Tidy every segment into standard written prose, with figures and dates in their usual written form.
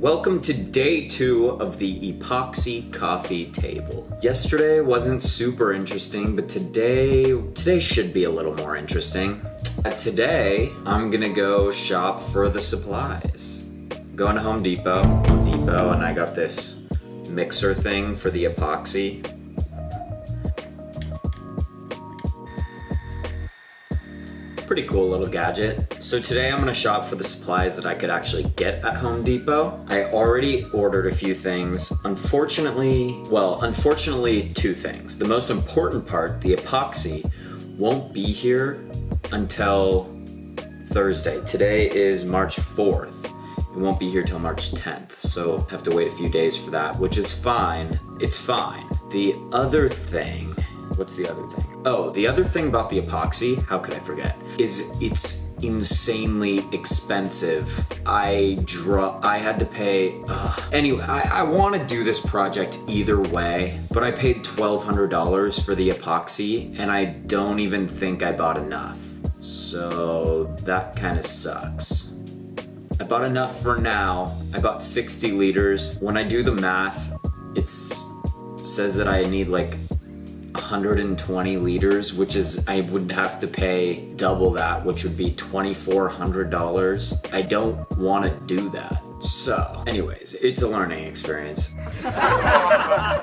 Welcome to day 2 of the epoxy coffee table. Yesterday wasn't super interesting, but today should be a little more interesting. Today, I'm gonna go shop for the supplies. Going to Home Depot, and I got this mixer thing for the epoxy. Pretty cool little gadget. So today I'm gonna shop for the supplies that I could actually get at Home Depot. I already ordered a few things. Unfortunately, 2 things. The most important part, the epoxy, won't be here until Thursday. Today is March 4th. It won't be here till March 10th, so I have to wait a few days for that, which is fine. It's fine. The other thing, what's the other thing? Oh, the other thing about the epoxy, how could I forget, is it's insanely expensive. I had to pay, anyway, I want to do this project either way, but I paid $1,200 for the epoxy, and I don't even think I bought enough. So that kind of sucks. I bought enough for now. I bought 60 liters. When I do the math, it says that I need like 120 liters, which is, I would have to pay double that, which would be $2,400. I don't want to do that. So, anyways, it's a learning experience. I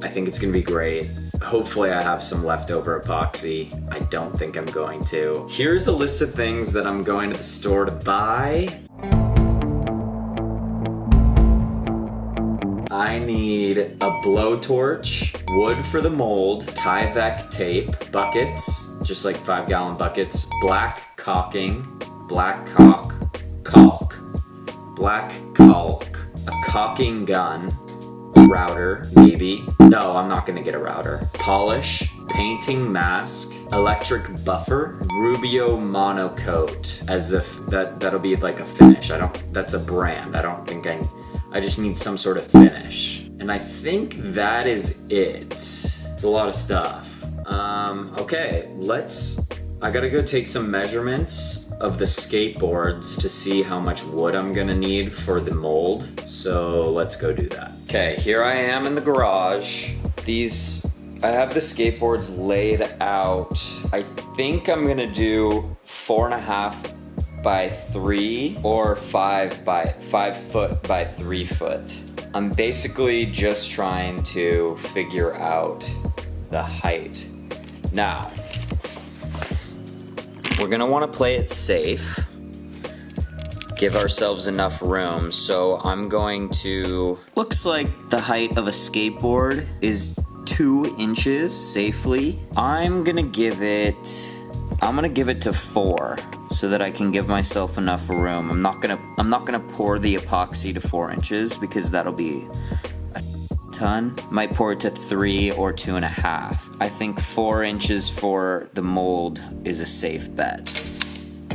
think it's gonna be great. Hopefully I have some leftover epoxy. I don't think I'm going to. Here's a list of things that I'm going to the store to buy. I need a blowtorch, wood for the mold, Tyvek tape, buckets, just like 5-gallon buckets, black caulking, black caulk, black caulk, a caulking gun, router, maybe. No, I'm not gonna get a router. Polish, painting mask, electric buffer, Rubio monocoat, as if that'll be like a finish. That's a brand. I just need some sort of finish. And I think that is it. It's a lot of stuff. Okay, I gotta go take some measurements of the skateboards to see how much wood I'm gonna need for the mold. So let's go do that. Okay, here I am in the garage. I have the skateboards laid out. I think I'm gonna do 4.5 by 3 or 5 foot by 3 foot. I'm basically just trying to figure out the height. Now, we're gonna wanna play it safe, give ourselves enough room, so I'm going to, looks like the height of a skateboard is 2 inches safely. I'm gonna give it to 4 so that I can give myself enough room. I'm not gonna pour the epoxy to 4 inches because that'll be a ton. Might pour it to 3 or 2.5. I think 4 inches for the mold is a safe bet.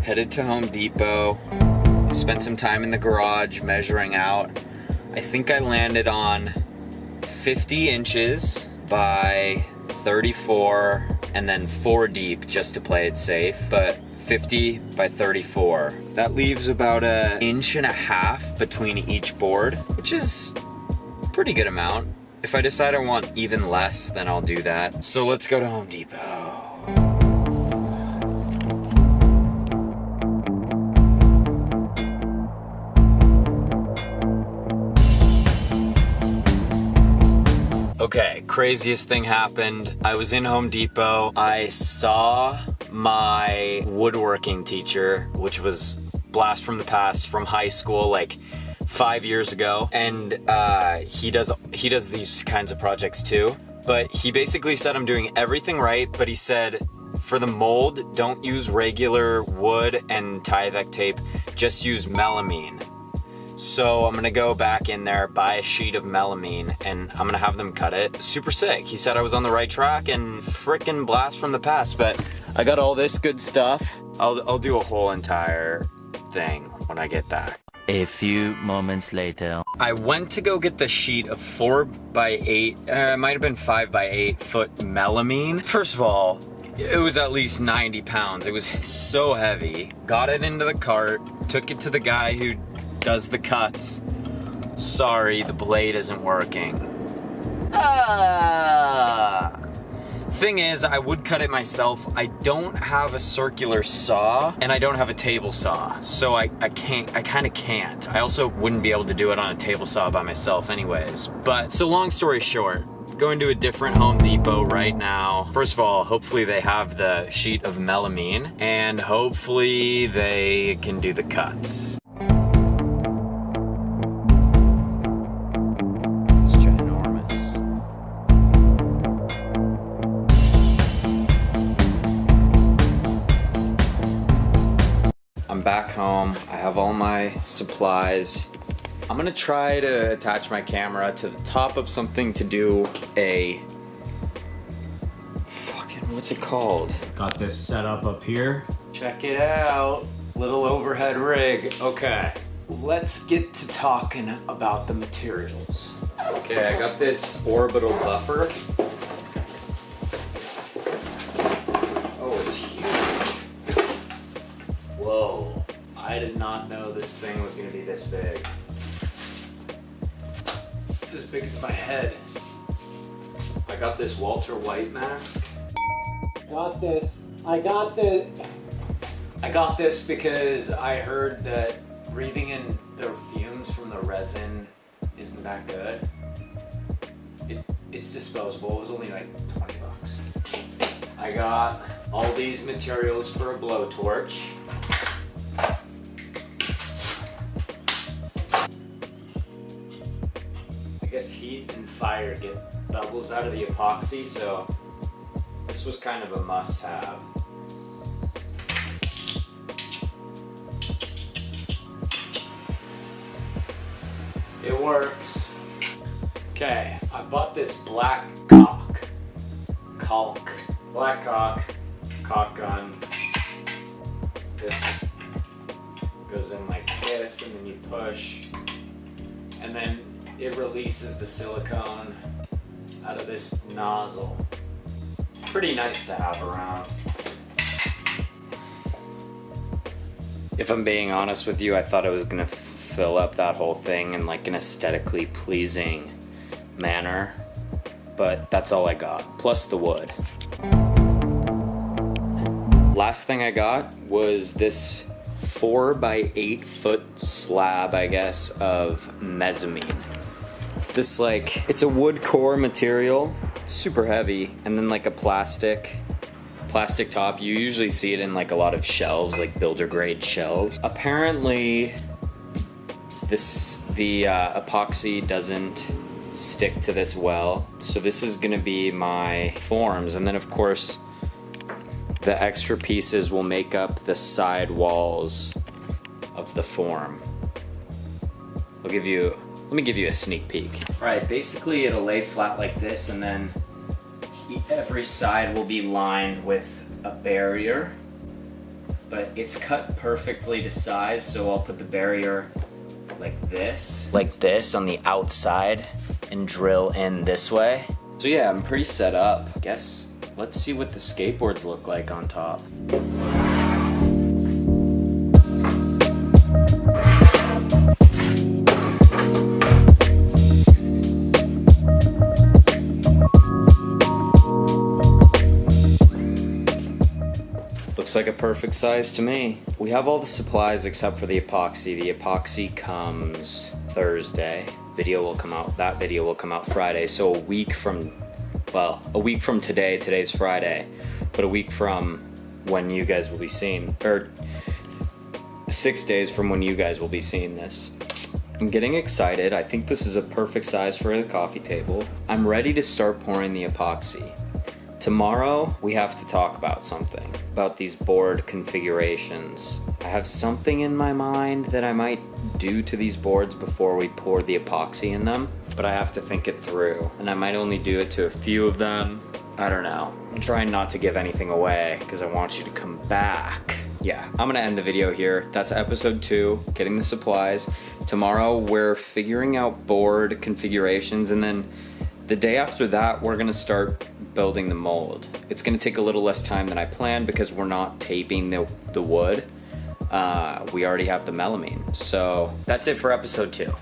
Headed to Home Depot. Spent some time in the garage measuring out. I think I landed on 50 inches by 34 and then 4 deep just to play it safe, but 50 by 34. That leaves about 1.5 inches between each board, which is a pretty good amount. If I decide I want even less, then I'll do that. So let's go to Home Depot. Okay, craziest thing happened. I was in Home Depot. I saw my woodworking teacher, which was blast from the past from high school, like 5 years ago. And he does these kinds of projects too. But he basically said I'm doing everything right, but he said for the mold, don't use regular wood and Tyvek tape, just use melamine. So I'm gonna go back in there, buy a sheet of melamine, and I'm gonna have them cut it. Super sick. He said I was on the right track and frickin' blast from the past, but I got all this good stuff. I'll do a whole entire thing when I get back. A few moments later. I went to go get the sheet of 4 by 8, it might have been 5 by 8 foot melamine. First of all, it was at least 90 pounds. It was so heavy. Got it into the cart, took it to the guy who does the cuts. Sorry, the blade isn't working. Thing is, I would cut it myself. I don't have a circular saw and I don't have a table saw, so I kind of can't. I also wouldn't be able to do it on a table saw by myself anyways. But so long story short, going to a different Home Depot right now. First of all, hopefully they have the sheet of melamine and hopefully they can do the cuts. I'm back home, I have all my supplies. I'm gonna try to attach my camera to the top of something to do a what's it called? Got this set up here. Check it out, little overhead rig. Okay, let's get to talking about the materials. Okay, I got this orbital buffer. Oh, it's huge. Whoa, I did not know this thing was gonna be this big. It's as big as my head. I got this Walter White mask. I got this because I heard that breathing in the fumes from the resin isn't that good. It's disposable. It was only like 20 bucks. I got all these materials for a blowtorch. I guess heat and fire get bubbles out of the epoxy, so this was kind of a must-have. It works. Okay, I bought this black black caulk gun. This goes in like this, and then you push, and then it releases the silicone out of this nozzle. Pretty nice to have around. If I'm being honest with you, I thought I was gonna fill up that whole thing in like an aesthetically pleasing manner, but that's all I got, plus the wood. Last thing I got was this 4 by 8 foot slab, I guess, of mezzanine. This like, it's a wood core material, it's super heavy, and then like a plastic top. You usually see it in like a lot of shelves, like builder grade shelves. Apparently the epoxy doesn't stick to this well, so this is gonna be my forms, and then of course the extra pieces will make up the side walls of the form. Let me give you a sneak peek. Right, basically it'll lay flat like this, and then every side will be lined with a barrier, but it's cut perfectly to size, so I'll put the barrier like this on the outside and drill in this way. So yeah, I'm pretty set up. Guess let's see what the skateboards look like on top. Looks like a perfect size to me. We have all the supplies except for the epoxy. The epoxy comes Thursday. That video will come out Friday. So a week from today, today's Friday, but a week from when you guys will be seeing, or 6 days from when you guys will be seeing this. I'm getting excited. I think this is a perfect size for a coffee table. I'm ready to start pouring the epoxy. Tomorrow, we have to talk about something, about these board configurations. I have something in my mind that I might do to these boards before we pour the epoxy in them, but I have to think it through, and I might only do it to a few of them. I don't know. I'm trying not to give anything away because I want you to come back. Yeah, I'm gonna end the video here. That's episode 2, getting the supplies. Tomorrow, we're figuring out board configurations, and then the day after that, we're gonna start building the mold. It's gonna take a little less time than I planned because we're not taping the wood. we already have the melamine. So that's it for episode 2.